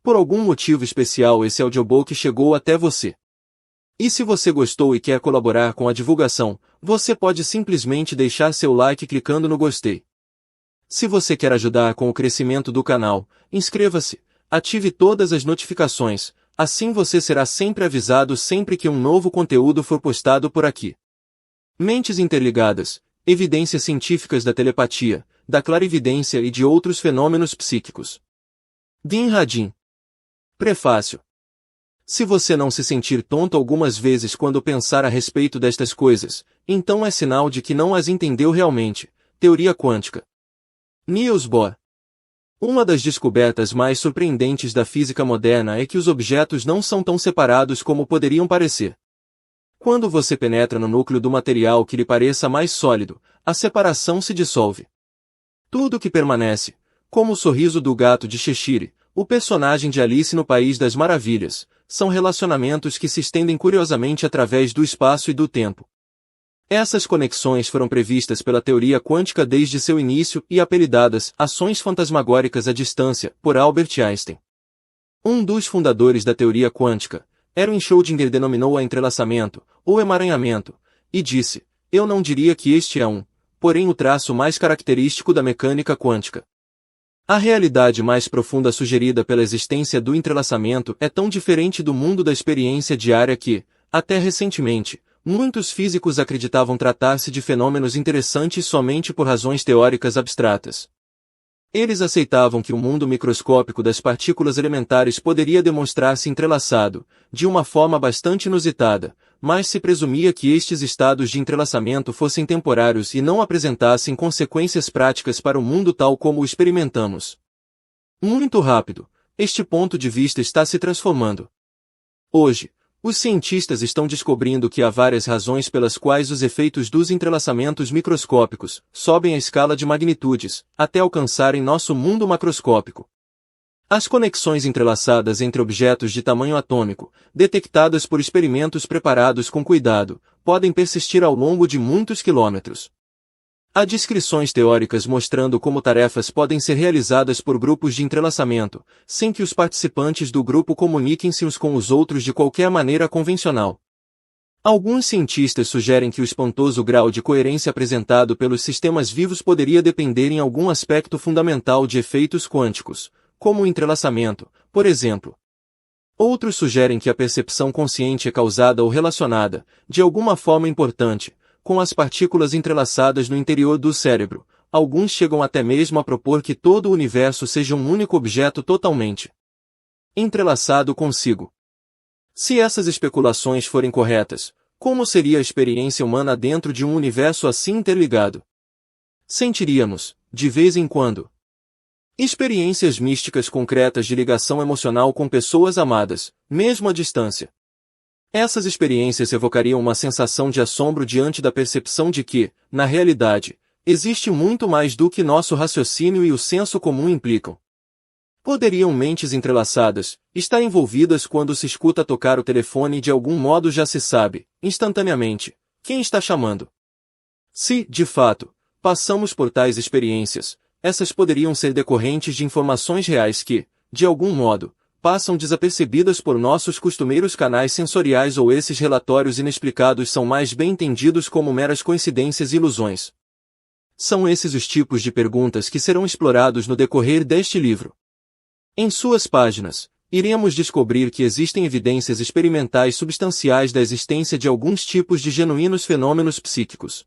por algum motivo especial esse audiobook chegou até você. E se você gostou e quer colaborar com a divulgação, você pode simplesmente deixar seu like clicando no gostei. Se você quer ajudar com o crescimento do canal, inscreva-se, ative todas as notificações, assim você será sempre avisado sempre que um novo conteúdo for postado por aqui. Mentes interligadas, evidências científicas da telepatia, da clarividência e de outros fenômenos psíquicos. Din Radin. Prefácio. Se você não se sentir tonto algumas vezes quando pensar a respeito destas coisas, então é sinal de que não as entendeu realmente. Teoria quântica. Niels Bohr. Uma das descobertas mais surpreendentes da física moderna é que os objetos não são tão separados como poderiam parecer. Quando você penetra no núcleo do material que lhe pareça mais sólido, a separação se dissolve. Tudo que permanece, como o sorriso do gato de Cheshire, o personagem de Alice no País das Maravilhas, são relacionamentos que se estendem curiosamente através do espaço e do tempo. Essas conexões foram previstas pela teoria quântica desde seu início e apelidadas ações fantasmagóricas à distância, por Albert Einstein. Um dos fundadores da teoria quântica, Erwin Schrödinger, denominou a entrelaçamento, ou emaranhamento, e disse: "Eu não diria que este é porém o traço mais característico da mecânica quântica." A realidade mais profunda sugerida pela existência do entrelaçamento é tão diferente do mundo da experiência diária que, até recentemente, muitos físicos acreditavam tratar-se de fenômenos interessantes somente por razões teóricas abstratas. Eles aceitavam que o mundo microscópico das partículas elementares poderia demonstrar-se entrelaçado, de uma forma bastante inusitada, mas se presumia que estes estados de entrelaçamento fossem temporários e não apresentassem consequências práticas para o mundo tal como o experimentamos. Muito rápido, este ponto de vista está se transformando. Hoje, os cientistas estão descobrindo que há várias razões pelas quais os efeitos dos entrelaçamentos microscópicos sobem a escala de magnitudes, até alcançarem nosso mundo macroscópico. As conexões entrelaçadas entre objetos de tamanho atômico, detectadas por experimentos preparados com cuidado, podem persistir ao longo de muitos quilômetros. Há descrições teóricas mostrando como tarefas podem ser realizadas por grupos de entrelaçamento, sem que os participantes do grupo comuniquem-se uns com os outros de qualquer maneira convencional. Alguns cientistas sugerem que o espantoso grau de coerência apresentado pelos sistemas vivos poderia depender em algum aspecto fundamental de efeitos quânticos, como o entrelaçamento, por exemplo. Outros sugerem que a percepção consciente é causada ou relacionada, de alguma forma importante, com as partículas entrelaçadas no interior do cérebro. Alguns chegam até mesmo a propor que todo o universo seja um único objeto totalmente entrelaçado consigo. Se essas especulações forem corretas, como seria a experiência humana dentro de um universo assim interligado? Sentiríamos, de vez em quando, experiências místicas concretas de ligação emocional com pessoas amadas, mesmo à distância. Essas experiências evocariam uma sensação de assombro diante da percepção de que, na realidade, existe muito mais do que nosso raciocínio e o senso comum implicam. Poderiam mentes entrelaçadas estar envolvidas quando se escuta tocar o telefone e de algum modo já se sabe, instantaneamente, quem está chamando. Se, de fato, passamos por tais experiências, essas poderiam ser decorrentes de informações reais que, de algum modo, passam desapercebidas por nossos costumeiros canais sensoriais, ou esses relatórios inexplicados são mais bem entendidos como meras coincidências e ilusões. São esses os tipos de perguntas que serão explorados no decorrer deste livro. Em suas páginas, iremos descobrir que existem evidências experimentais substanciais da existência de alguns tipos de genuínos fenômenos psíquicos.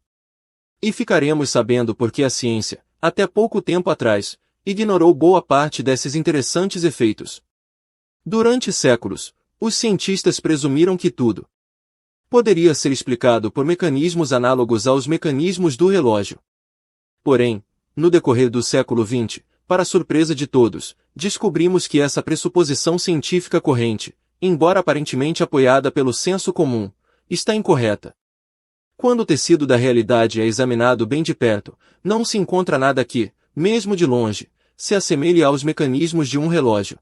E ficaremos sabendo por que a ciência, até pouco tempo atrás, ignorou boa parte desses interessantes efeitos. Durante séculos, os cientistas presumiram que tudo poderia ser explicado por mecanismos análogos aos mecanismos do relógio. Porém, no decorrer do século XX, para surpresa de todos, descobrimos que essa pressuposição científica corrente, embora aparentemente apoiada pelo senso comum, está incorreta. Quando o tecido da realidade é examinado bem de perto, não se encontra nada que, mesmo de longe, se assemelhe aos mecanismos de um relógio.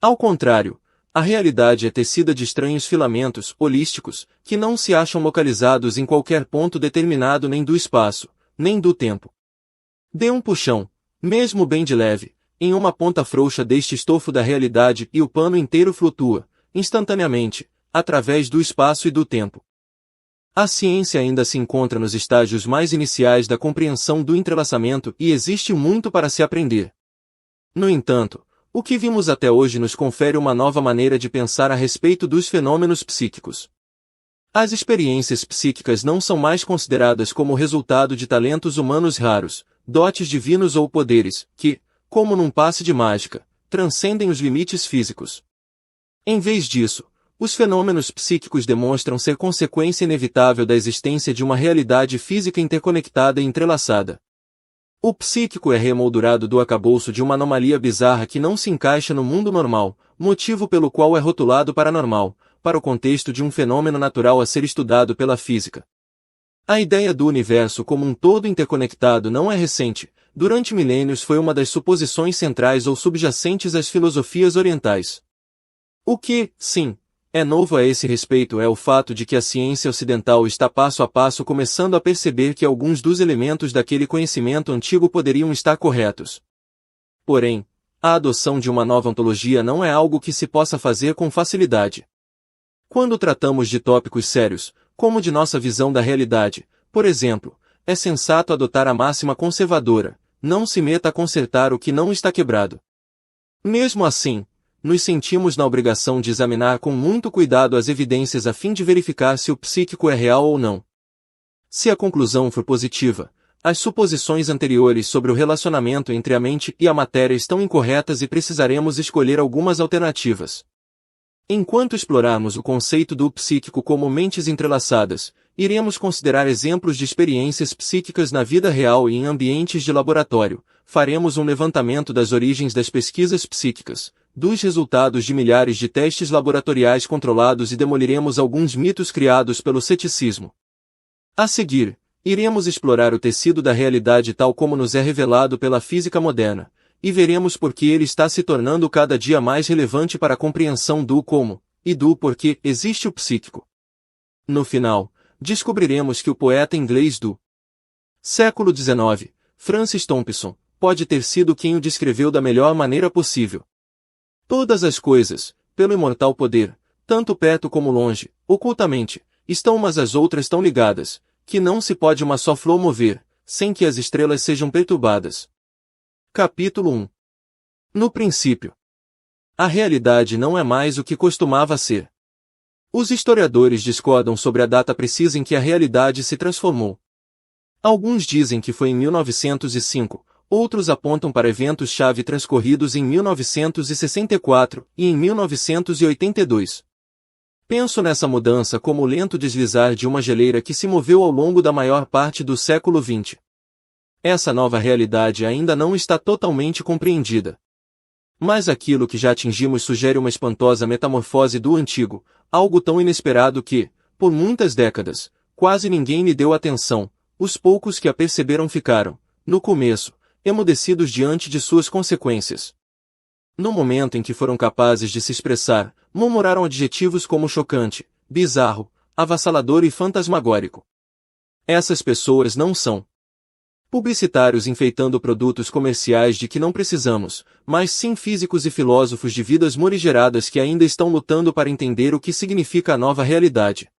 Ao contrário, a realidade é tecida de estranhos filamentos holísticos, que não se acham localizados em qualquer ponto determinado nem do espaço, nem do tempo. Dê um puxão, mesmo bem de leve, em uma ponta frouxa deste estofo da realidade e o pano inteiro flutua, instantaneamente, através do espaço e do tempo. A ciência ainda se encontra nos estágios mais iniciais da compreensão do entrelaçamento e existe muito para se aprender. No entanto, o que vimos até hoje nos confere uma nova maneira de pensar a respeito dos fenômenos psíquicos. As experiências psíquicas não são mais consideradas como resultado de talentos humanos raros, dotes divinos ou poderes, que, como num passe de mágica, transcendem os limites físicos. Em vez disso, os fenômenos psíquicos demonstram ser consequência inevitável da existência de uma realidade física interconectada e entrelaçada. O psíquico é remoldurado do acabouço de uma anomalia bizarra que não se encaixa no mundo normal, motivo pelo qual é rotulado paranormal, para o contexto de um fenômeno natural a ser estudado pela física. A ideia do universo como um todo interconectado não é recente, durante milênios foi uma das suposições centrais ou subjacentes às filosofias orientais. O que, sim, é novo a esse respeito é o fato de que a ciência ocidental está passo a passo começando a perceber que alguns dos elementos daquele conhecimento antigo poderiam estar corretos. Porém, a adoção de uma nova ontologia não é algo que se possa fazer com facilidade. Quando tratamos de tópicos sérios, como de nossa visão da realidade, por exemplo, é sensato adotar a máxima conservadora: não se meta a consertar o que não está quebrado. Mesmo assim, nos sentimos na obrigação de examinar com muito cuidado as evidências a fim de verificar se o psíquico é real ou não. Se a conclusão for positiva, as suposições anteriores sobre o relacionamento entre a mente e a matéria estão incorretas e precisaremos escolher algumas alternativas. Enquanto explorarmos o conceito do psíquico como mentes entrelaçadas, iremos considerar exemplos de experiências psíquicas na vida real e em ambientes de laboratório, faremos um levantamento das origens das pesquisas psíquicas, dos resultados de milhares de testes laboratoriais controlados e demoliremos alguns mitos criados pelo ceticismo. A seguir, iremos explorar o tecido da realidade tal como nos é revelado pela física moderna, e veremos por que ele está se tornando cada dia mais relevante para a compreensão do como, e do porquê existe o psíquico. No final, descobriremos que o poeta inglês do século XIX, Francis Thompson, pode ter sido quem o descreveu da melhor maneira possível. Todas as coisas, pelo imortal poder, tanto perto como longe, ocultamente, estão umas às outras tão ligadas, que não se pode uma só flor mover, sem que as estrelas sejam perturbadas. Capítulo 1. No princípio, a realidade não é mais o que costumava ser. Os historiadores discordam sobre a data precisa em que a realidade se transformou. Alguns dizem que foi em 1905, outros apontam para eventos-chave transcorridos em 1964 e em 1982. Penso nessa mudança como o lento deslizar de uma geleira que se moveu ao longo da maior parte do século XX. Essa nova realidade ainda não está totalmente compreendida. Mas aquilo que já atingimos sugere uma espantosa metamorfose do antigo, algo tão inesperado que, por muitas décadas, quase ninguém lhe deu atenção. Os poucos que a perceberam ficaram, no começo, emudecidos diante de suas consequências. No momento em que foram capazes de se expressar, murmuraram adjetivos como chocante, bizarro, avassalador e fantasmagórico. Essas pessoas não são publicitários enfeitando produtos comerciais de que não precisamos, mas sim físicos e filósofos de vidas morigeradas que ainda estão lutando para entender o que significa a nova realidade.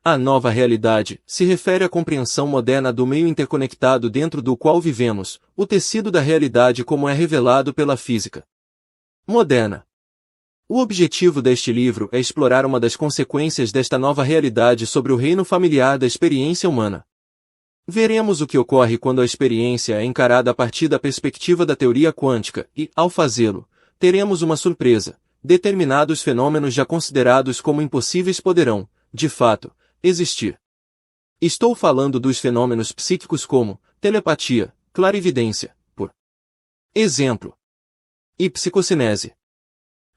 A nova realidade se refere à compreensão moderna do meio interconectado dentro do qual vivemos, o tecido da realidade como é revelado pela física moderna. O objetivo deste livro é explorar uma das consequências desta nova realidade sobre o reino familiar da experiência humana. Veremos o que ocorre quando a experiência é encarada a partir da perspectiva da teoria quântica e, ao fazê-lo, teremos uma surpresa: determinados fenômenos já considerados como impossíveis poderão, de fato, existir. Estou falando dos fenômenos psíquicos como telepatia, clarividência, por exemplo, e psicocinese.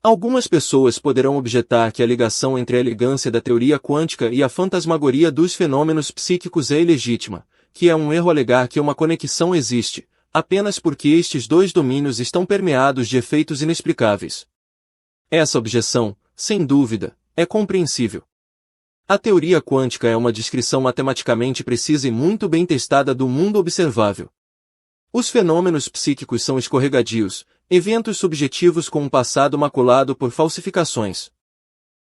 Algumas pessoas poderão objetar que a ligação entre a elegância da teoria quântica e a fantasmagoria dos fenômenos psíquicos é ilegítima, que é um erro alegar que uma conexão existe, apenas porque estes dois domínios estão permeados de efeitos inexplicáveis. Essa objeção, sem dúvida, é compreensível. A teoria quântica é uma descrição matematicamente precisa e muito bem testada do mundo observável. Os fenômenos psíquicos são escorregadios, eventos subjetivos com um passado maculado por falsificações.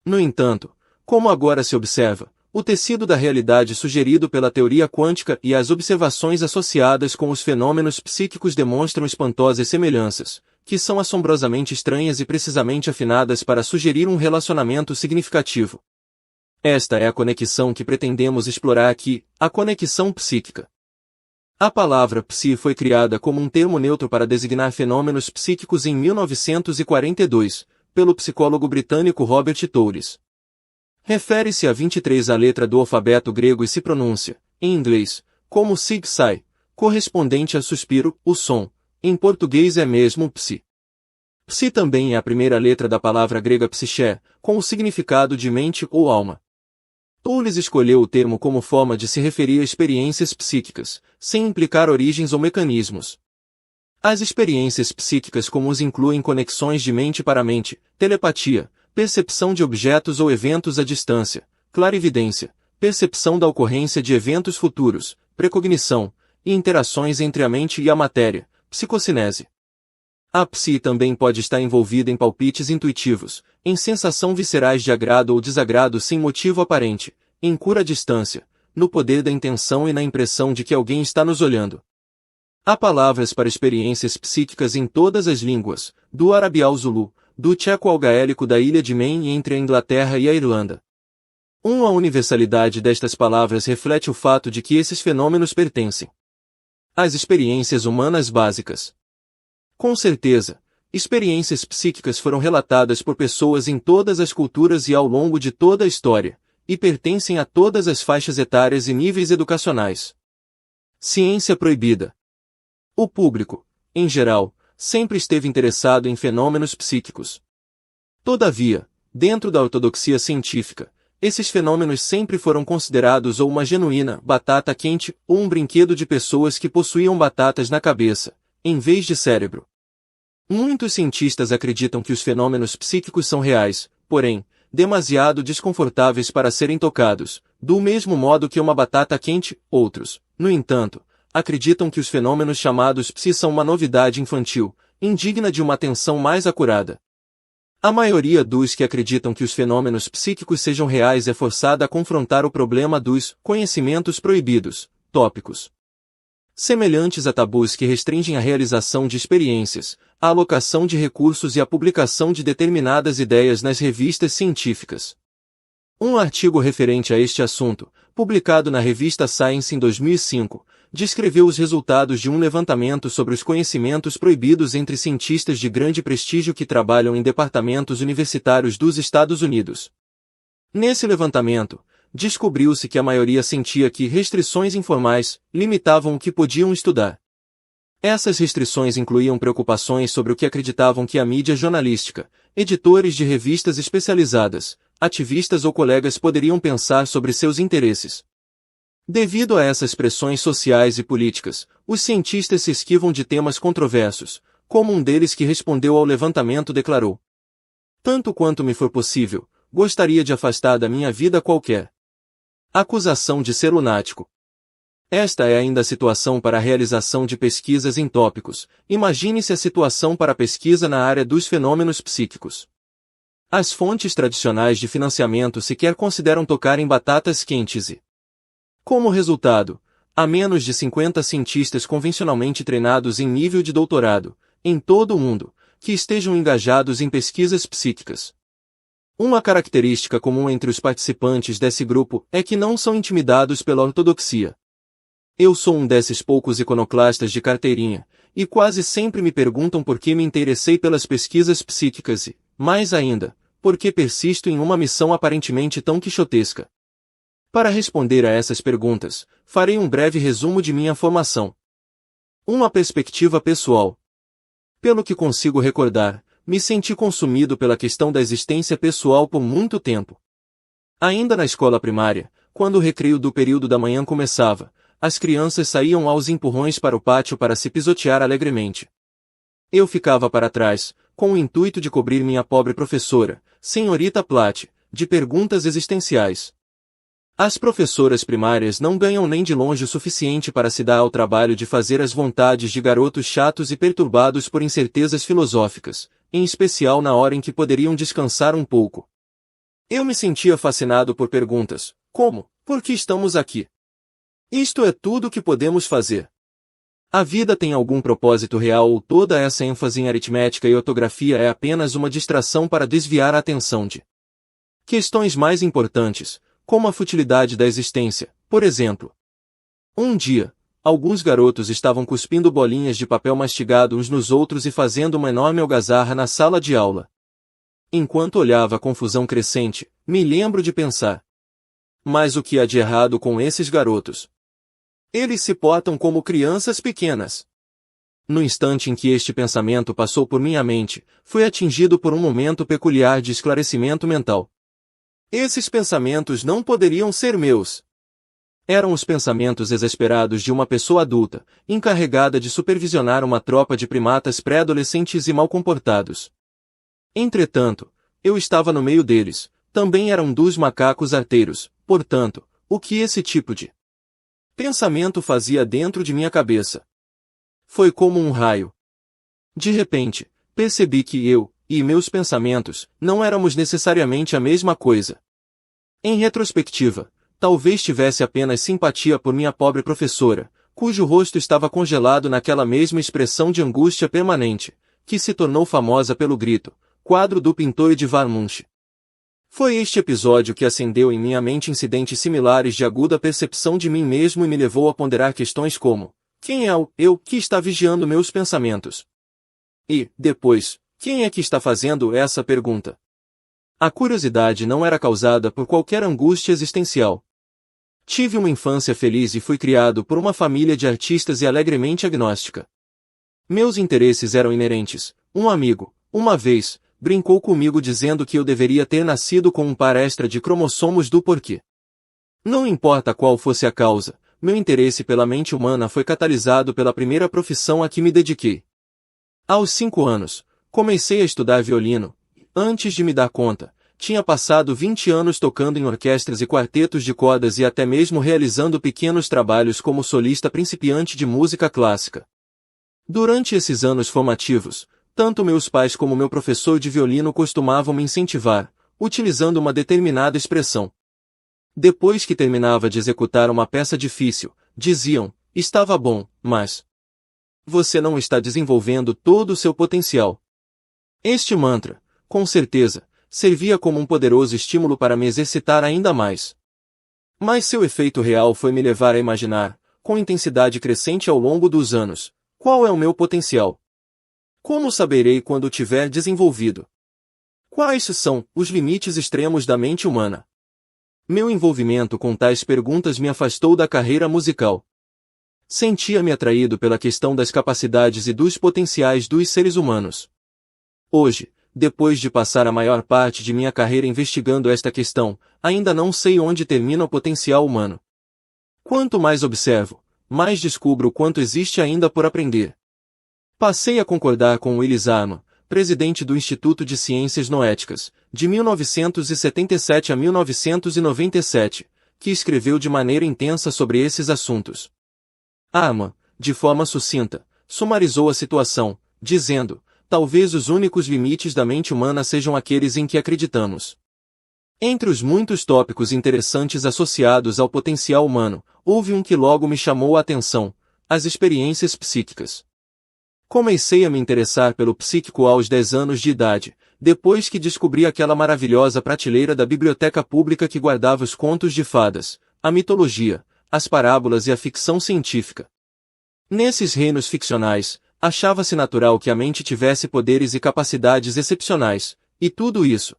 No entanto, como agora se observa, o tecido da realidade sugerido pela teoria quântica e as observações associadas com os fenômenos psíquicos demonstram espantosas semelhanças, que são assombrosamente estranhas e precisamente afinadas para sugerir um relacionamento significativo. Esta é a conexão que pretendemos explorar aqui, a conexão psíquica. A palavra psi foi criada como um termo neutro para designar fenômenos psíquicos em 1942, pelo psicólogo britânico Robert Touris. Refere-se a 23 a letra do alfabeto grego e se pronuncia, em inglês, como sig-sai, correspondente a suspiro, o som, em português é mesmo psi. Psi também é a primeira letra da palavra grega psiché, com o significado de mente ou alma. Touris escolheu o termo como forma de se referir a experiências psíquicas, sem implicar origens ou mecanismos. As experiências psíquicas comuns incluem conexões de mente para mente, telepatia, percepção de objetos ou eventos à distância, clarividência, percepção da ocorrência de eventos futuros, precognição, e interações entre a mente e a matéria, psicocinese. A psi também pode estar envolvida em palpites intuitivos, em sensação viscerais de agrado ou desagrado sem motivo aparente, em cura à distância, no poder da intenção e na impressão de que alguém está nos olhando. Há palavras para experiências psíquicas em todas as línguas, do árabe ao zulu, do tcheco ao gaélico da ilha de Man e entre a Inglaterra e a Irlanda. A universalidade destas palavras reflete o fato de que esses fenômenos pertencem às experiências humanas básicas. Com certeza, experiências psíquicas foram relatadas por pessoas em todas as culturas e ao longo de toda a história, e pertencem a todas as faixas etárias e níveis educacionais. Ciência proibida. O público, em geral, sempre esteve interessado em fenômenos psíquicos. Todavia, dentro da ortodoxia científica, esses fenômenos sempre foram considerados ou uma genuína batata quente ou um brinquedo de pessoas que possuíam batatas na cabeça, em vez de cérebro. Muitos cientistas acreditam que os fenômenos psíquicos são reais, porém, demasiado desconfortáveis para serem tocados, do mesmo modo que uma batata quente. Outros, no entanto, acreditam que os fenômenos chamados psi são uma novidade infantil, indigna de uma atenção mais acurada. A maioria dos que acreditam que os fenômenos psíquicos sejam reais é forçada a confrontar o problema dos conhecimentos proibidos, tópicos, semelhantes a tabus que restringem a realização de experiências, a alocação de recursos e a publicação de determinadas ideias nas revistas científicas. Um artigo referente a este assunto, publicado na revista Science em 2005, descreveu os resultados de um levantamento sobre os conhecimentos proibidos entre cientistas de grande prestígio que trabalham em departamentos universitários dos Estados Unidos. Nesse levantamento, descobriu-se que a maioria sentia que restrições informais limitavam o que podiam estudar. Essas restrições incluíam preocupações sobre o que acreditavam que a mídia jornalística, editores de revistas especializadas, ativistas ou colegas poderiam pensar sobre seus interesses. Devido a essas pressões sociais e políticas, os cientistas se esquivam de temas controversos, como um deles que respondeu ao levantamento declarou: "Tanto quanto me for possível, gostaria de afastar da minha vida qualquer acusação de ser lunático." Esta é ainda a situação para a realização de pesquisas em tópicos. Imagine-se a situação para a pesquisa na área dos fenômenos psíquicos. As fontes tradicionais de financiamento sequer consideram tocar em batatas quentes e, como resultado, há menos de 50 cientistas convencionalmente treinados em nível de doutorado, em todo o mundo, que estejam engajados em pesquisas psíquicas. Uma característica comum entre os participantes desse grupo é que não são intimidados pela ortodoxia. Eu sou um desses poucos iconoclastas de carteirinha, e quase sempre me perguntam por que me interessei pelas pesquisas psíquicas e, mais ainda, por que persisto em uma missão aparentemente tão quixotesca. Para responder a essas perguntas, farei um breve resumo de minha formação. Uma perspectiva pessoal. Pelo que consigo recordar, me senti consumido pela questão da existência pessoal por muito tempo. Ainda na escola primária, quando o recreio do período da manhã começava, as crianças saíam aos empurrões para o pátio para se pisotear alegremente. Eu ficava para trás, com o intuito de cobrir minha pobre professora, senhorita Platt, de perguntas existenciais. As professoras primárias não ganham nem de longe o suficiente para se dar ao trabalho de fazer as vontades de garotos chatos e perturbados por incertezas filosóficas, em especial na hora em que poderiam descansar um pouco. Eu me sentia fascinado por perguntas, como, por que estamos aqui? Isto é tudo o que podemos fazer. A vida tem algum propósito real ou toda essa ênfase em aritmética e ortografia é apenas uma distração para desviar a atenção de questões mais importantes, como a futilidade da existência, por exemplo. Um dia, alguns garotos estavam cuspindo bolinhas de papel mastigado uns nos outros e fazendo uma enorme algazarra na sala de aula. Enquanto olhava a confusão crescente, me lembro de pensar. Mas o que há de errado com esses garotos? Eles se portam como crianças pequenas. No instante em que este pensamento passou por minha mente, fui atingido por um momento peculiar de esclarecimento mental. Esses pensamentos não poderiam ser meus. Eram os pensamentos exasperados de uma pessoa adulta, encarregada de supervisionar uma tropa de primatas pré-adolescentes e mal comportados. Entretanto, eu estava no meio deles, também era um dos macacos arteiros, portanto, o que esse tipo de pensamento fazia dentro de minha cabeça? Foi como um raio. De repente, percebi que eu, e meus pensamentos, não éramos necessariamente a mesma coisa. Em retrospectiva, talvez tivesse apenas simpatia por minha pobre professora, cujo rosto estava congelado naquela mesma expressão de angústia permanente, que se tornou famosa pelo grito, quadro do pintor de Warmunch. Foi este episódio que acendeu em minha mente incidentes similares de aguda percepção de mim mesmo e me levou a ponderar questões como: quem é o eu que está vigiando meus pensamentos? E, depois, quem é que está fazendo essa pergunta? A curiosidade não era causada por qualquer angústia existencial. Tive uma infância feliz e fui criado por uma família de artistas e alegremente agnóstica. Meus interesses eram inerentes. Um amigo, uma vez, brincou comigo dizendo que eu deveria ter nascido com um par extra de cromossomos do porquê. Não importa qual fosse a causa, meu interesse pela mente humana foi catalisado pela primeira profissão a que me dediquei. Aos 5 anos, comecei a estudar violino. Antes de me dar conta, tinha passado 20 anos tocando em orquestras e quartetos de cordas e até mesmo realizando pequenos trabalhos como solista principiante de música clássica. Durante esses anos formativos, tanto meus pais como meu professor de violino costumavam me incentivar, utilizando uma determinada expressão. Depois que terminava de executar uma peça difícil, diziam: estava bom, mas você não está desenvolvendo todo o seu potencial. Este mantra, com certeza, servia como um poderoso estímulo para me exercitar ainda mais. Mas seu efeito real foi me levar a imaginar, com intensidade crescente ao longo dos anos, qual é o meu potencial? Como saberei quando o tiver desenvolvido? Quais são os limites extremos da mente humana? Meu envolvimento com tais perguntas me afastou da carreira musical. Sentia-me atraído pela questão das capacidades e dos potenciais dos seres humanos. Hoje, depois de passar a maior parte de minha carreira investigando esta questão, ainda não sei onde termina o potencial humano. Quanto mais observo, mais descubro o quanto existe ainda por aprender. Passei a concordar com Willis Arman, presidente do Instituto de Ciências Noéticas, de 1977 a 1997, que escreveu de maneira intensa sobre esses assuntos. Arman, de forma sucinta, sumarizou a situação, dizendo: talvez os únicos limites da mente humana sejam aqueles em que acreditamos. Entre os muitos tópicos interessantes associados ao potencial humano, houve um que logo me chamou a atenção: as experiências psíquicas. Comecei a me interessar pelo psíquico aos 10 anos de idade, depois que descobri aquela maravilhosa prateleira da biblioteca pública que guardava os contos de fadas, a mitologia, as parábolas e a ficção científica. Nesses reinos ficcionais, achava-se natural que a mente tivesse poderes e capacidades excepcionais, e tudo isso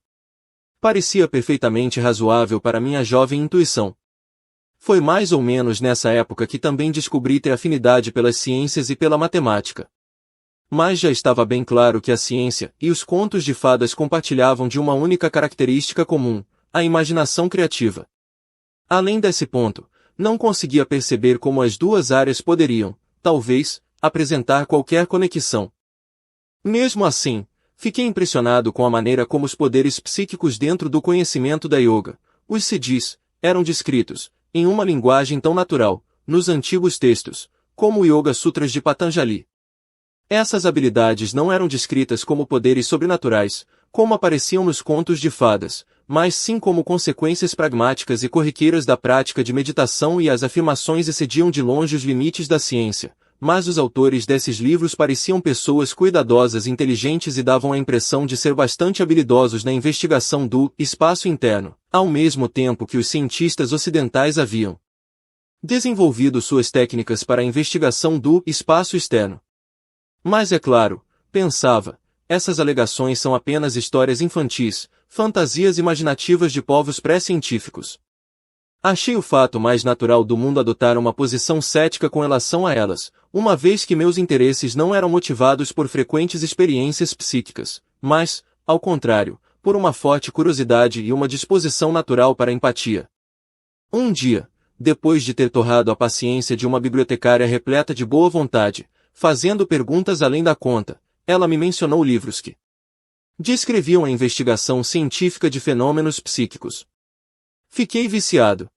parecia perfeitamente razoável para minha jovem intuição. Foi mais ou menos nessa época que também descobri ter afinidade pelas ciências e pela matemática. Mas já estava bem claro que a ciência e os contos de fadas compartilhavam de uma única característica comum: a imaginação criativa. Além desse ponto, não conseguia perceber como as duas áreas poderiam, talvez, apresentar qualquer conexão. Mesmo assim, fiquei impressionado com a maneira como os poderes psíquicos dentro do conhecimento da yoga, os siddhis, eram descritos, em uma linguagem tão natural, nos antigos textos, como o Yoga Sutras de Patanjali. Essas habilidades não eram descritas como poderes sobrenaturais, como apareciam nos contos de fadas, mas sim como consequências pragmáticas e corriqueiras da prática de meditação, e as afirmações excediam de longe os limites da ciência. Mas os autores desses livros pareciam pessoas cuidadosas e inteligentes e davam a impressão de ser bastante habilidosos na investigação do espaço interno, ao mesmo tempo que os cientistas ocidentais haviam desenvolvido suas técnicas para a investigação do espaço externo. Mas é claro, pensava, essas alegações são apenas histórias infantis, fantasias imaginativas de povos pré-científicos. Achei o fato mais natural do mundo adotar uma posição cética com relação a elas, uma vez que meus interesses não eram motivados por frequentes experiências psíquicas, mas, ao contrário, por uma forte curiosidade e uma disposição natural para a empatia. Um dia, depois de ter torrado a paciência de uma bibliotecária repleta de boa vontade, fazendo perguntas além da conta, ela me mencionou livros que descreviam a investigação científica de fenômenos psíquicos. Fiquei viciado.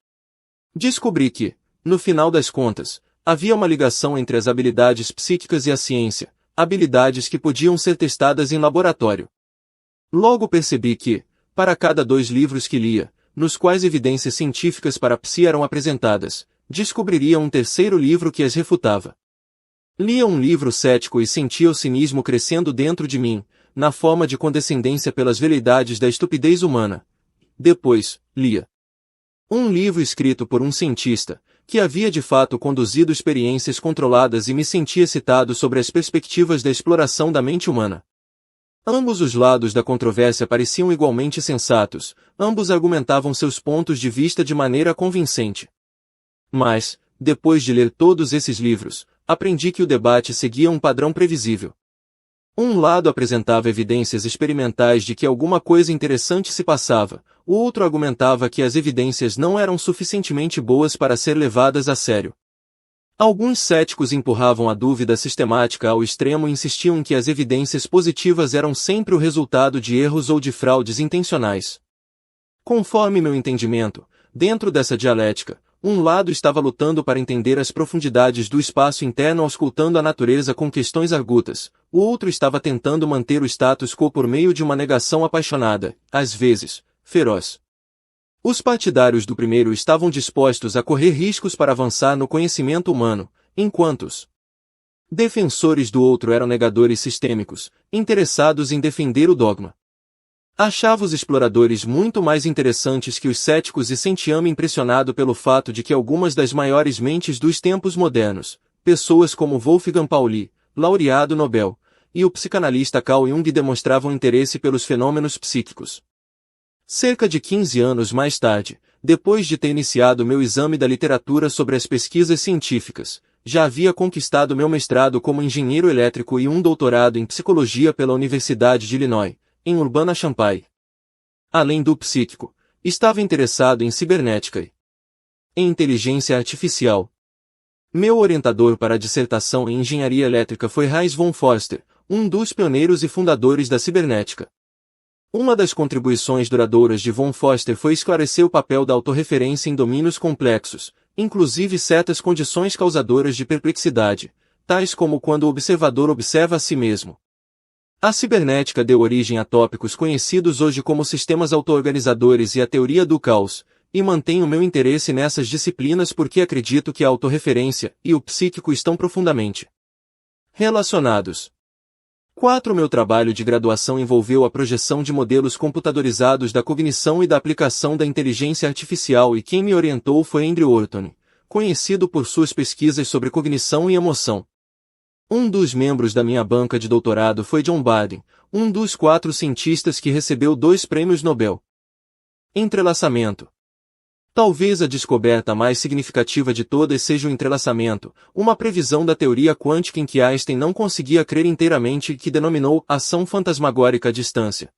Descobri que, no final das contas, havia uma ligação entre as habilidades psíquicas e a ciência, habilidades que podiam ser testadas em laboratório. Logo percebi que, para cada 2 livros que lia, nos quais evidências científicas para a psi eram apresentadas, descobriria um terceiro livro que as refutava. Lia um livro cético e sentia o cinismo crescendo dentro de mim, na forma de condescendência pelas veleidades da estupidez humana. Depois, lia um livro escrito por um cientista, que havia de fato conduzido experiências controladas, e me sentia excitado sobre as perspectivas da exploração da mente humana. Ambos os lados da controvérsia pareciam igualmente sensatos, ambos argumentavam seus pontos de vista de maneira convincente. Mas, depois de ler todos esses livros, aprendi que o debate seguia um padrão previsível. Um lado apresentava evidências experimentais de que alguma coisa interessante se passava, o outro argumentava que as evidências não eram suficientemente boas para ser levadas a sério. Alguns céticos empurravam a dúvida sistemática ao extremo e insistiam em que as evidências positivas eram sempre o resultado de erros ou de fraudes intencionais. Conforme meu entendimento, dentro dessa dialética, um lado estava lutando para entender as profundidades do espaço interno auscultando a natureza com questões argutas, o outro estava tentando manter o status quo por meio de uma negação apaixonada, às vezes, feroz. Os partidários do primeiro estavam dispostos a correr riscos para avançar no conhecimento humano, enquanto os defensores do outro eram negadores sistêmicos, interessados em defender o dogma. Achava os exploradores muito mais interessantes que os céticos e sentia-me impressionado pelo fato de que algumas das maiores mentes dos tempos modernos, pessoas como Wolfgang Pauli, laureado Nobel, e o psicanalista Carl Jung demonstravam interesse pelos fenômenos psíquicos. Cerca de 15 anos mais tarde, depois de ter iniciado meu exame da literatura sobre as pesquisas científicas, já havia conquistado meu mestrado como engenheiro elétrico e um doutorado em psicologia pela Universidade de Illinois, em Urbana-Champaign. Além do psíquico, estava interessado em cibernética e em inteligência artificial. Meu orientador para a dissertação em engenharia elétrica foi Hans von Forster, um dos pioneiros e fundadores da cibernética. Uma das contribuições duradouras de von Forster foi esclarecer o papel da autorreferência em domínios complexos, inclusive certas condições causadoras de perplexidade, tais como quando o observador observa a si mesmo. A cibernética deu origem a tópicos conhecidos hoje como sistemas auto-organizadores e a teoria do caos, e mantenho meu interesse nessas disciplinas porque acredito que a autorreferência e o psíquico estão profundamente relacionados. 4. Meu trabalho de graduação envolveu a projeção de modelos computadorizados da cognição e da aplicação da inteligência artificial, e quem me orientou foi Andrew Orton, conhecido por suas pesquisas sobre cognição e emoção. Um dos membros da minha banca de doutorado foi John Bardeen, um dos 4 cientistas que recebeu 2 prêmios Nobel. Entrelaçamento. Talvez a descoberta mais significativa de todas seja o entrelaçamento, uma previsão da teoria quântica em que Einstein não conseguia crer inteiramente e que denominou ação fantasmagórica à distância.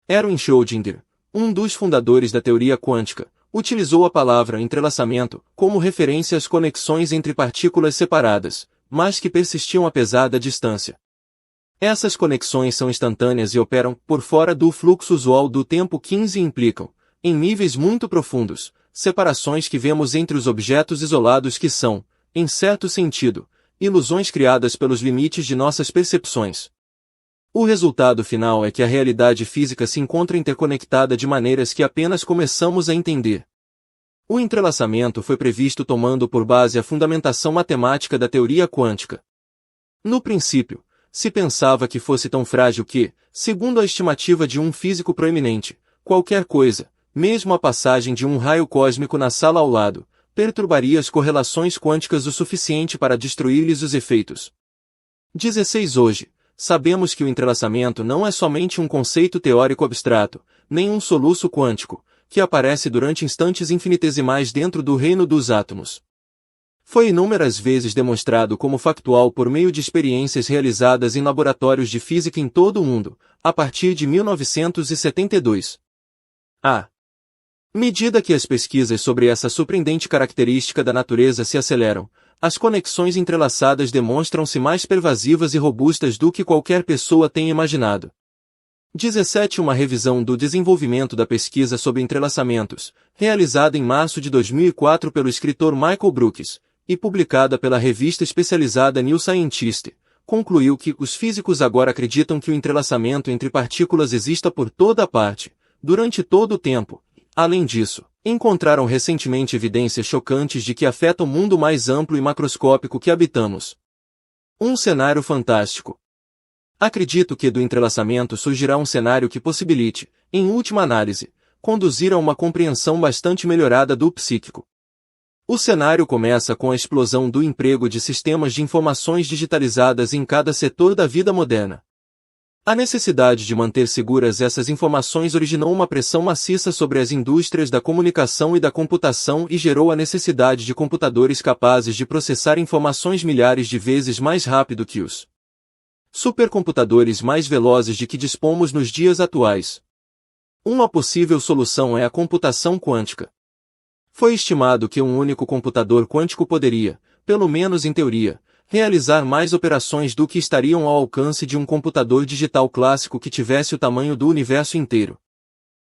Erwin Schrödinger, um dos fundadores da teoria quântica, utilizou a palavra entrelaçamento como referência às conexões entre partículas separadas, mas que persistiam apesar da distância. Essas conexões são instantâneas e operam por fora do fluxo usual do tempo 15 e implicam, em níveis muito profundos, separações que vemos entre os objetos isolados que são, em certo sentido, ilusões criadas pelos limites de nossas percepções. O resultado final é que a realidade física se encontra interconectada de maneiras que apenas começamos a entender. O entrelaçamento foi previsto tomando por base a fundamentação matemática da teoria quântica. No princípio, se pensava que fosse tão frágil que, segundo a estimativa de um físico proeminente, qualquer coisa, mesmo a passagem de um raio cósmico na sala ao lado, perturbaria as correlações quânticas o suficiente para destruir-lhes os efeitos. 16 Hoje, sabemos que o entrelaçamento não é somente um conceito teórico abstrato, nem um soluço quântico, que aparece durante instantes infinitesimais dentro do reino dos átomos. Foi inúmeras vezes demonstrado como factual por meio de experiências realizadas em laboratórios de física em todo o mundo, a partir de 1972. À medida que as pesquisas sobre essa surpreendente característica da natureza se aceleram, as conexões entrelaçadas demonstram-se mais pervasivas e robustas do que qualquer pessoa tenha imaginado. 17 Uma revisão do desenvolvimento da pesquisa sobre entrelaçamentos, realizada em março de 2004 pelo escritor Michael Brooks, e publicada pela revista especializada New Scientist, concluiu que os físicos agora acreditam que o entrelaçamento entre partículas exista por toda a parte, durante todo o tempo. Além disso, encontraram recentemente evidências chocantes de que afeta o mundo mais amplo e macroscópico que habitamos. Um cenário fantástico. Acredito que do entrelaçamento surgirá um cenário que possibilite, em última análise, conduzir a uma compreensão bastante melhorada do psíquico. O cenário começa com a explosão do emprego de sistemas de informações digitalizadas em cada setor da vida moderna. A necessidade de manter seguras essas informações originou uma pressão maciça sobre as indústrias da comunicação e da computação e gerou a necessidade de computadores capazes de processar informações milhares de vezes mais rápido que os supercomputadores mais velozes de que dispomos nos dias atuais. Uma possível solução é a computação quântica. Foi estimado que um único computador quântico poderia, pelo menos em teoria, realizar mais operações do que estariam ao alcance de um computador digital clássico que tivesse o tamanho do universo inteiro.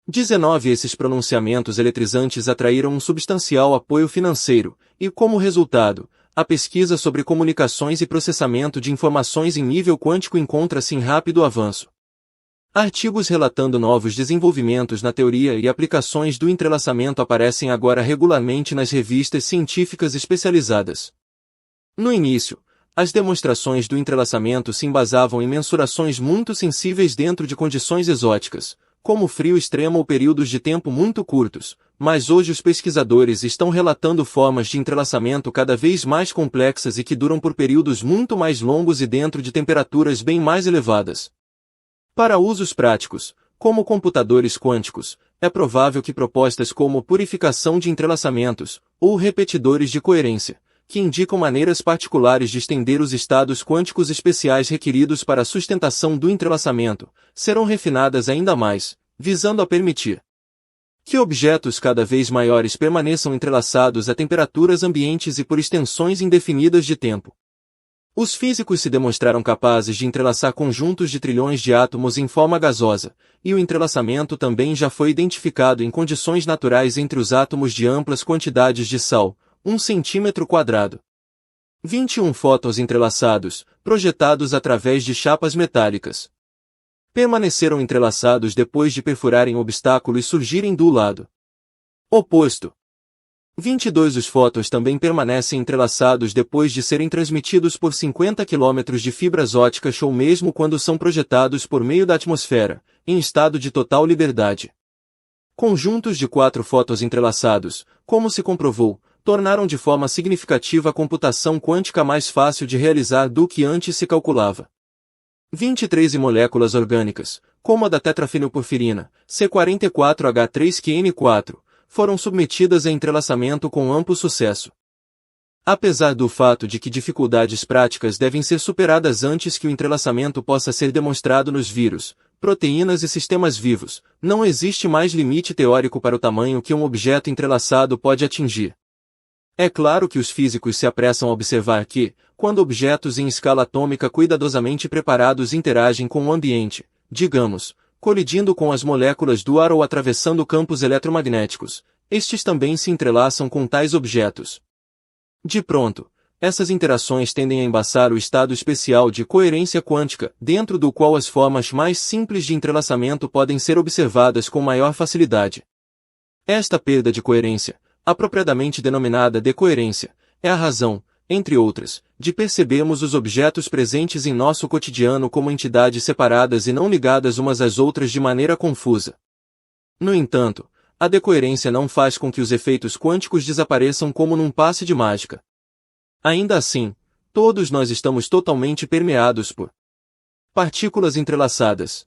19 Esses pronunciamentos eletrizantes atraíram um substancial apoio financeiro, e como resultado, a pesquisa sobre comunicações e processamento de informações em nível quântico encontra-se em rápido avanço. Artigos relatando novos desenvolvimentos na teoria e aplicações do entrelaçamento aparecem agora regularmente nas revistas científicas especializadas. No início, as demonstrações do entrelaçamento se embasavam em mensurações muito sensíveis dentro de condições exóticas, como frio extremo ou períodos de tempo muito curtos, mas hoje os pesquisadores estão relatando formas de entrelaçamento cada vez mais complexas e que duram por períodos muito mais longos e dentro de temperaturas bem mais elevadas. Para usos práticos, como computadores quânticos, é provável que propostas como purificação de entrelaçamentos, ou repetidores de coerência, que indicam maneiras particulares de estender os estados quânticos especiais requeridos para a sustentação do entrelaçamento, serão refinadas ainda mais, visando a permitir que objetos cada vez maiores permaneçam entrelaçados a temperaturas ambientes e por extensões indefinidas de tempo. Os físicos se demonstraram capazes de entrelaçar conjuntos de trilhões de átomos em forma gasosa, e o entrelaçamento também já foi identificado em condições naturais entre os átomos de amplas quantidades de sal, 1 cm². 21 fótons entrelaçados, projetados através de chapas metálicas, permaneceram entrelaçados depois de perfurarem o obstáculo e surgirem do lado oposto. 22 Os fótons também permanecem entrelaçados depois de serem transmitidos por 50 km de fibras óticas ou mesmo quando são projetados por meio da atmosfera, em estado de total liberdade. Conjuntos de 4 fótons entrelaçados, como se comprovou, tornaram de forma significativa a computação quântica mais fácil de realizar do que antes se calculava. 23 moléculas orgânicas, como a da tetrafenilporfirina, C44H3QN4, foram submetidas a entrelaçamento com amplo sucesso. Apesar do fato de que dificuldades práticas devem ser superadas antes que o entrelaçamento possa ser demonstrado nos vírus, proteínas e sistemas vivos, não existe mais limite teórico para o tamanho que um objeto entrelaçado pode atingir. É claro que os físicos se apressam a observar que, quando objetos em escala atômica cuidadosamente preparados interagem com o ambiente, digamos, colidindo com as moléculas do ar ou atravessando campos eletromagnéticos, estes também se entrelaçam com tais objetos. De pronto, essas interações tendem a embaçar o estado especial de coerência quântica, dentro do qual as formas mais simples de entrelaçamento podem ser observadas com maior facilidade. Esta perda de coerência, apropriadamente denominada decoerência, é a razão, entre outras, de percebermos os objetos presentes em nosso cotidiano como entidades separadas e não ligadas umas às outras de maneira confusa. No entanto, a decoerência não faz com que os efeitos quânticos desapareçam como num passe de mágica. Ainda assim, todos nós estamos totalmente permeados por partículas entrelaçadas.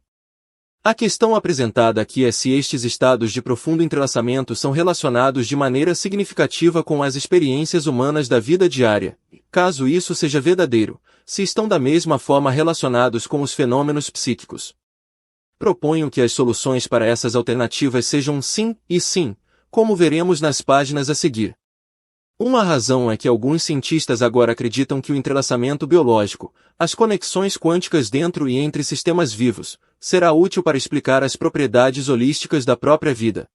A questão apresentada aqui é se estes estados de profundo entrelaçamento são relacionados de maneira significativa com as experiências humanas da vida diária, e, caso isso seja verdadeiro, se estão da mesma forma relacionados com os fenômenos psíquicos. Proponho que as soluções para essas alternativas sejam sim e sim, como veremos nas páginas a seguir. Uma razão é que alguns cientistas agora acreditam que o entrelaçamento biológico, as conexões quânticas dentro e entre sistemas vivos, será útil para explicar as propriedades holísticas da própria vida.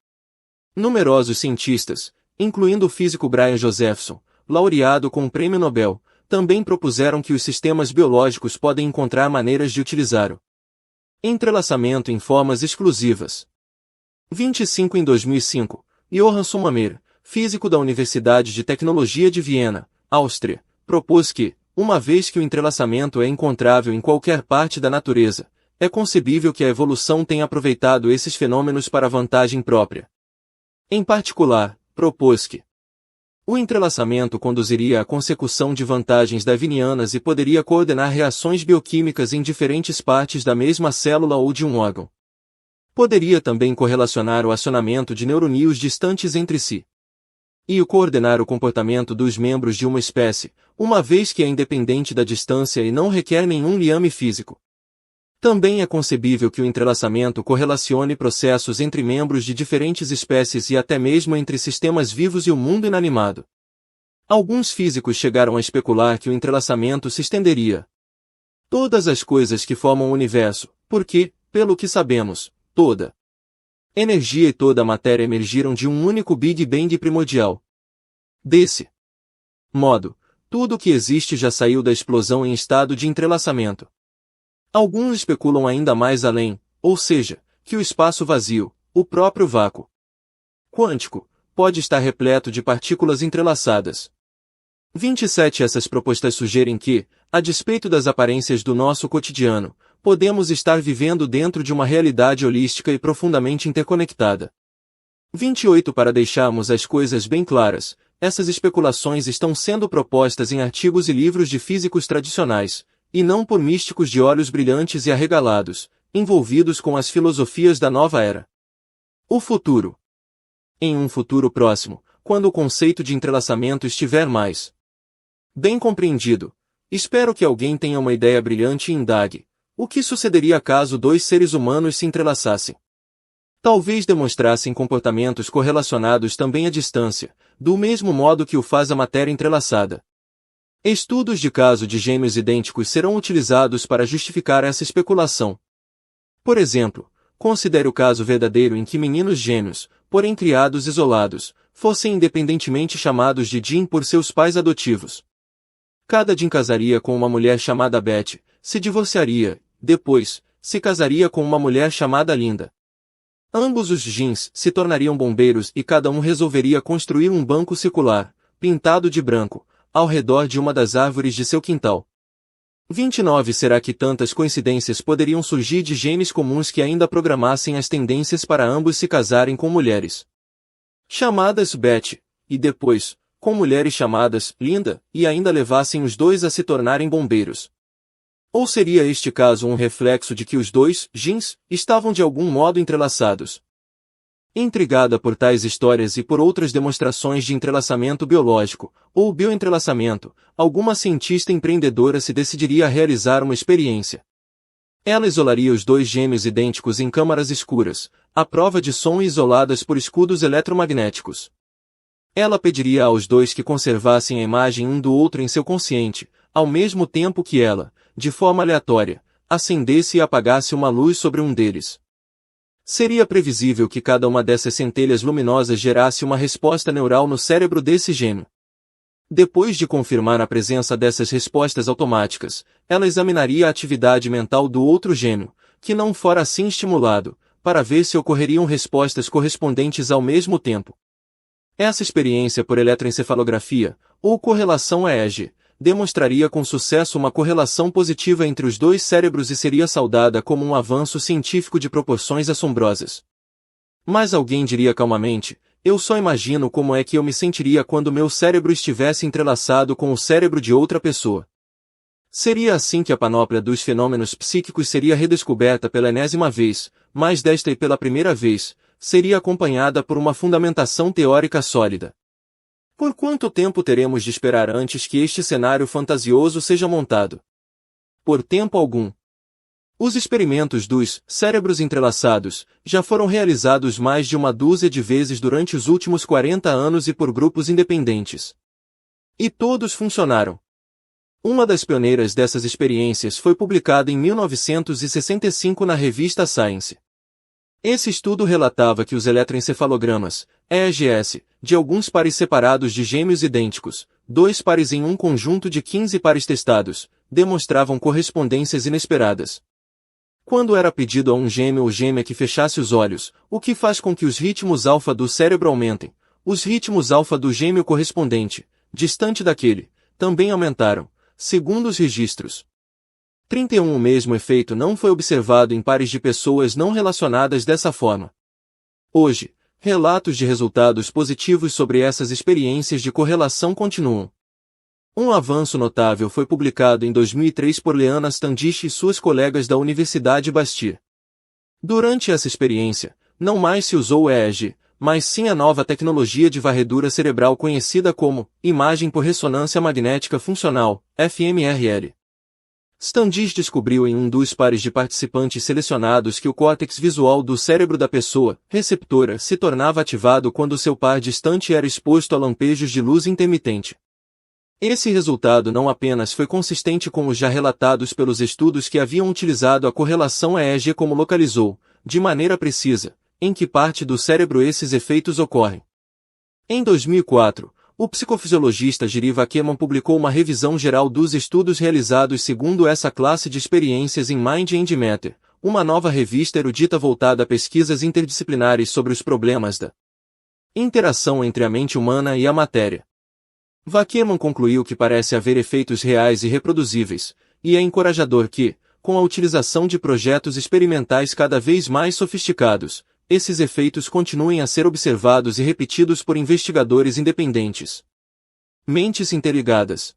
Numerosos cientistas, incluindo o físico Brian Josephson, laureado com o Prêmio Nobel, também propuseram que os sistemas biológicos podem encontrar maneiras de utilizar o entrelaçamento em formas exclusivas. 25 Em 2005, Johann Sommermeier, físico da Universidade de Tecnologia de Viena, Áustria, propôs que, uma vez que o entrelaçamento é encontrável em qualquer parte da natureza, é concebível que a evolução tenha aproveitado esses fenômenos para vantagem própria. Em particular, propôs que o entrelaçamento conduziria à consecução de vantagens darwinianas e poderia coordenar reações bioquímicas em diferentes partes da mesma célula ou de um órgão. Poderia também correlacionar o acionamento de neuroníons distantes entre si e coordenar o comportamento dos membros de uma espécie, uma vez que é independente da distância e não requer nenhum liame físico. Também é concebível que o entrelaçamento correlacione processos entre membros de diferentes espécies e até mesmo entre sistemas vivos e o mundo inanimado. Alguns físicos chegaram a especular que o entrelaçamento se estenderia todas as coisas que formam o universo, porque, pelo que sabemos, toda energia e toda a matéria emergiram de um único Big Bang primordial. Desse modo, tudo o que existe já saiu da explosão em estado de entrelaçamento. Alguns especulam ainda mais além, ou seja, que o espaço vazio, o próprio vácuo quântico, pode estar repleto de partículas entrelaçadas. 27 Essas propostas sugerem que, a despeito das aparências do nosso cotidiano, podemos estar vivendo dentro de uma realidade holística e profundamente interconectada. 28 Para deixarmos as coisas bem claras, essas especulações estão sendo propostas em artigos e livros de físicos tradicionais, e não por místicos de olhos brilhantes e arregalados, envolvidos com as filosofias da nova era. O futuro. Em um futuro próximo, quando o conceito de entrelaçamento estiver mais bem compreendido, espero que alguém tenha uma ideia brilhante e indague: o que sucederia caso dois seres humanos se entrelaçassem? Talvez demonstrassem comportamentos correlacionados também à distância, do mesmo modo que o faz a matéria entrelaçada. Estudos de caso de gêmeos idênticos serão utilizados para justificar essa especulação. Por exemplo, considere o caso verdadeiro em que meninos gêmeos, porém criados isolados, fossem independentemente chamados de Jim por seus pais adotivos. Cada Jim casaria com uma mulher chamada Beth, se divorciaria, depois, se casaria com uma mulher chamada Linda. Ambos os Jims se tornariam bombeiros e cada um resolveria construir um banco circular, pintado de branco, ao redor de uma das árvores de seu quintal. 29 Será que tantas coincidências poderiam surgir de genes comuns que ainda programassem as tendências para ambos se casarem com mulheres chamadas Beth, e depois, com mulheres chamadas Linda, e ainda levassem os dois a se tornarem bombeiros? Ou seria este caso um reflexo de que os dois genes estavam de algum modo entrelaçados? Intrigada por tais histórias e por outras demonstrações de entrelaçamento biológico, ou bioentrelaçamento, alguma cientista empreendedora se decidiria a realizar uma experiência. Ela isolaria os dois gêmeos idênticos em câmaras escuras, à prova de som e isoladas por escudos eletromagnéticos. Ela pediria aos dois que conservassem a imagem um do outro em seu consciente, ao mesmo tempo que ela, de forma aleatória, acendesse e apagasse uma luz sobre um deles. Seria previsível que cada uma dessas centelhas luminosas gerasse uma resposta neural no cérebro desse gênio. Depois de confirmar a presença dessas respostas automáticas, ela examinaria a atividade mental do outro gênio, que não fora assim estimulado, para ver se ocorreriam respostas correspondentes ao mesmo tempo. Essa experiência por eletroencefalografia, ou correlação EEG, demonstraria com sucesso uma correlação positiva entre os dois cérebros e seria saudada como um avanço científico de proporções assombrosas. Mas alguém diria calmamente: eu só imagino como é que eu me sentiria quando meu cérebro estivesse entrelaçado com o cérebro de outra pessoa. Seria assim que a panóplia dos fenômenos psíquicos seria redescoberta pela enésima vez, mas desta e pela primeira vez, seria acompanhada por uma fundamentação teórica sólida. Por quanto tempo teremos de esperar antes que este cenário fantasioso seja montado? Por tempo algum. Os experimentos dos cérebros entrelaçados já foram realizados mais de uma dúzia de vezes durante os últimos 40 anos e por grupos independentes. E todos funcionaram. Uma das pioneiras dessas experiências foi publicada em 1965 na revista Science. Esse estudo relatava que os eletroencefalogramas, EEGs, de alguns pares separados de gêmeos idênticos, 2 pares em um conjunto de 15 pares testados, demonstravam correspondências inesperadas. Quando era pedido a um gêmeo ou gêmea que fechasse os olhos, o que faz com que os ritmos alfa do cérebro aumentem, os ritmos alfa do gêmeo correspondente, distante daquele, também aumentaram, segundo os registros. 31 O mesmo efeito não foi observado em pares de pessoas não relacionadas dessa forma. Hoje, relatos de resultados positivos sobre essas experiências de correlação continuam. Um avanço notável foi publicado em 2003 por Leana Standish e suas colegas da Universidade Bastyr. Durante essa experiência, não mais se usou o EEG, mas sim a nova tecnologia de varredura cerebral conhecida como imagem por ressonância magnética funcional, fMRL. Standish descobriu em um dos pares de participantes selecionados que o córtex visual do cérebro da pessoa, receptora, se tornava ativado quando seu par distante era exposto a lampejos de luz intermitente. Esse resultado não apenas foi consistente com os já relatados pelos estudos que haviam utilizado a correlação EEG como localizou, de maneira precisa, em que parte do cérebro esses efeitos ocorrem. Em 2004, o psicofisiologista Jiri Wackerman publicou uma revisão geral dos estudos realizados segundo essa classe de experiências em Mind and Matter, uma nova revista erudita voltada a pesquisas interdisciplinares sobre os problemas da interação entre a mente humana e a matéria. Wackerman concluiu que parece haver efeitos reais e reproduzíveis, e é encorajador que, com a utilização de projetos experimentais cada vez mais sofisticados, esses efeitos continuem a ser observados e repetidos por investigadores independentes. Mentes interligadas.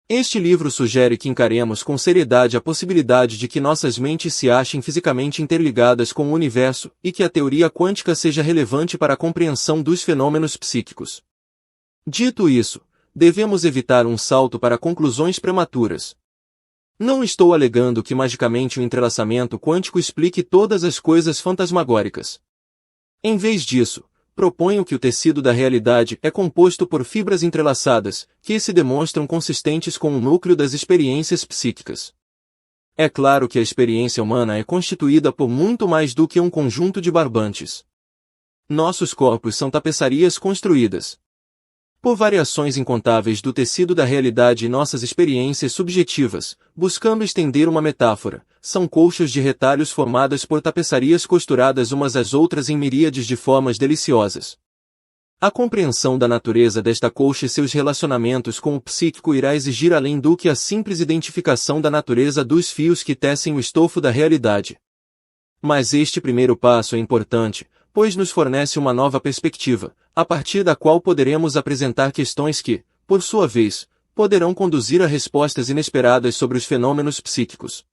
Este livro sugere que encaremos com seriedade a possibilidade de que nossas mentes se achem fisicamente interligadas com o universo e que a teoria quântica seja relevante para a compreensão dos fenômenos psíquicos. Dito isso, devemos evitar um salto para conclusões prematuras. Não estou alegando que magicamente o entrelaçamento quântico explique todas as coisas fantasmagóricas. Em vez disso, proponho que o tecido da realidade é composto por fibras entrelaçadas, que se demonstram consistentes com o núcleo das experiências psíquicas. É claro que a experiência humana é constituída por muito mais do que um conjunto de barbantes. Nossos corpos são tapeçarias construídas por variações incontáveis do tecido da realidade e nossas experiências subjetivas, buscando estender uma metáfora, são colchas de retalhos formadas por tapeçarias costuradas umas às outras em miríades de formas deliciosas. A compreensão da natureza desta colcha e seus relacionamentos com o psíquico irá exigir além do que a simples identificação da natureza dos fios que tecem o estofo da realidade. Mas este primeiro passo é importante, pois nos fornece uma nova perspectiva, a partir da qual poderemos apresentar questões que, por sua vez, poderão conduzir a respostas inesperadas sobre os fenômenos psíquicos.